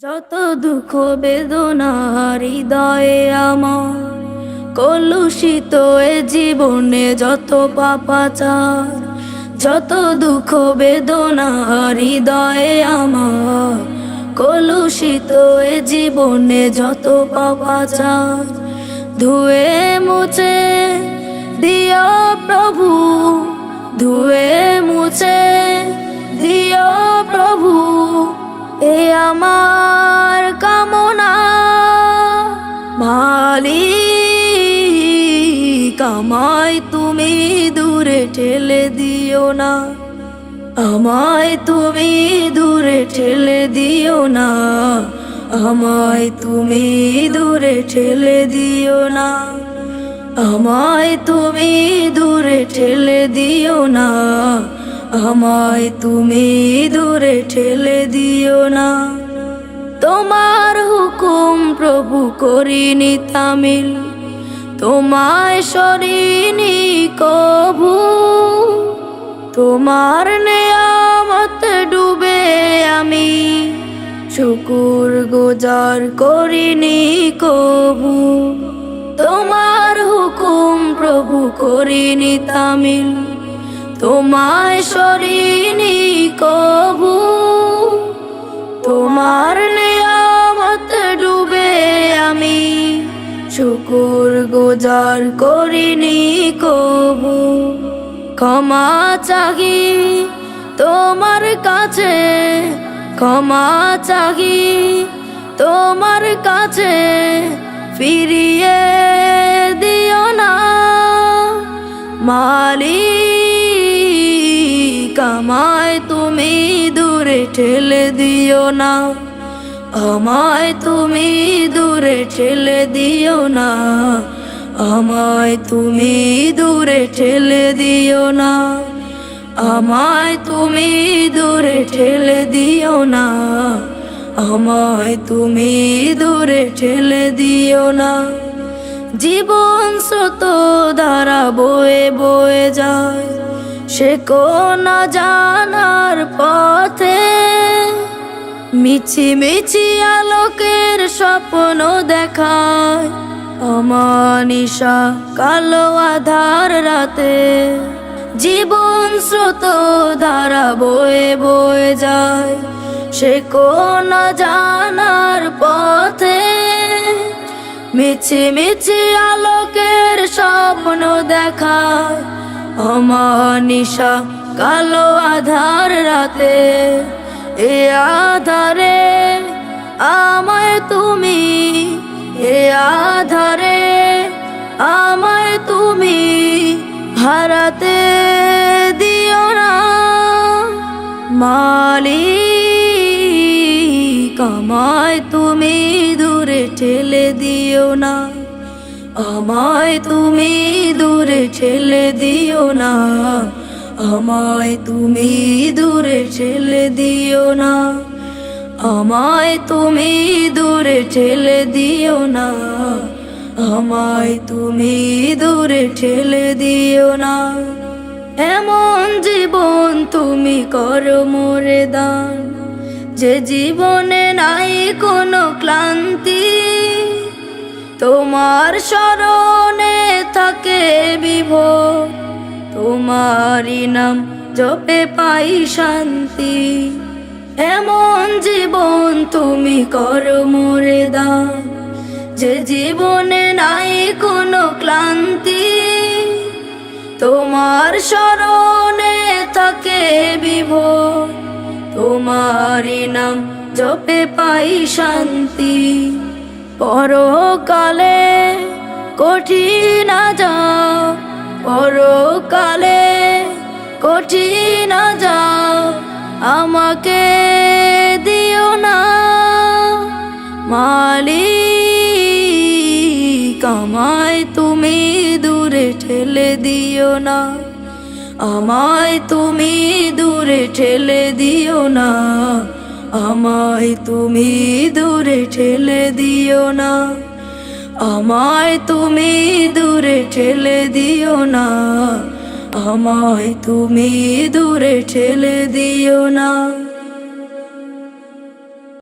যত দুঃখ বেদনা হৃদয়ে আমার, কলুষিত এ জীবনে যত পাপাচার। যত দুঃখ বেদনা হৃদয়ে আমার, কলুষিত এ জীবনে যত পাপাচার। ধুয়ে মুছে দিও প্রভু, ধুয়ে মুছে দিও প্রভু, এ আমার কামনা। মালিক আমায় তুমি দূরে ঠেলে দিও না, আমায় তুমি দূরে ঠেলে দিও না, আমায় তুমি দূরে ঠেলে দিও না, আমায় তুমি দূরে ঠেলে দিও না, আমায় তুমি দূরে ঠেলে দিও না। তোমার হুকুম প্রভু করিনি তামিল, তোমায় সরিনি কভু, তোমার নেয়ামত ডুবে আমি শুকুর গুজার করিনি কভু। তোমার হুকুম প্রভু করিনি তামিল, তোমায় সরিনি কভু, তোমার নেয়ামত ডুবে আমি শুকুর গুজার করিনি কভু। ক্ষমা চাহি তোমার কাছে, ক্ষমা চাহি তোমার কাছে, ফিরিয়ে দিও না মালিক আমায় তুমি দূরে ঠেলে দিও না, আমায় তুমি দূরে ঠেলে দিও না, আমায় তুমি দূরে ঠেলে দিও না, আমায় তুমি দূরে ঠেলে দিও না, আমায় তুমি দূরে ঠেলে দিও না। জীবন স্রোত ধারা বয়ে বয়ে যায় সে কোন জানার পথে, মিছি মিছি আলোকের স্বপ্ন দেখায় অমানিশা কালো আধার রাতে। জীবন স্রোত ধারা বয়ে বয়ে যায় সে কোন জানার পথে, মিছি মিছি আলোকের স্বপ্ন দেখায় অমানিশা কালো আধার রাতে। এ আধারে আমায় তুমি, এ আধারে আমায় তুমি হারাতে দিও না মালিক আমায় তুমি দূরে ঠেলে দিও না, আমায় তুমি দূরে ঠেলে দিও না, আমায় তুমি দূরে ঠেলে দিও না, আমায় তুমি দূরে ঠেলে দিও না, আমায় তুমি দূরে ঠেলে দিও না। এমন জীবন তুমি করো মোরে দান, যে জীবনে নাই কোনো ক্লান্তি, তোমার স্মরণে থাকে বিভোর, তোমারই নাম জপে পাই শান্তি। এমন জীবন তুমি করো মোরে দান, যে জীবনে নাই কোনো ক্লান্তি, তোমার স্মরণে থাকে বিভোর, তোমারই নাম জপে পাই শান্তি। পরকালে কঠিন যাও, পরকালে কঠিন যাও, আমাকে দিও না মালিক আমায় তুমি দূরে ঠেলে দিও না, আমায় তুমি দূরে ঠেলে দিও না, আমায় তুমি দূরে ঠেলে দিও না, আমায় তুমি দূরে ঠেলে দিও না, আমায় তুমি দূরে ঠেলে দিও না।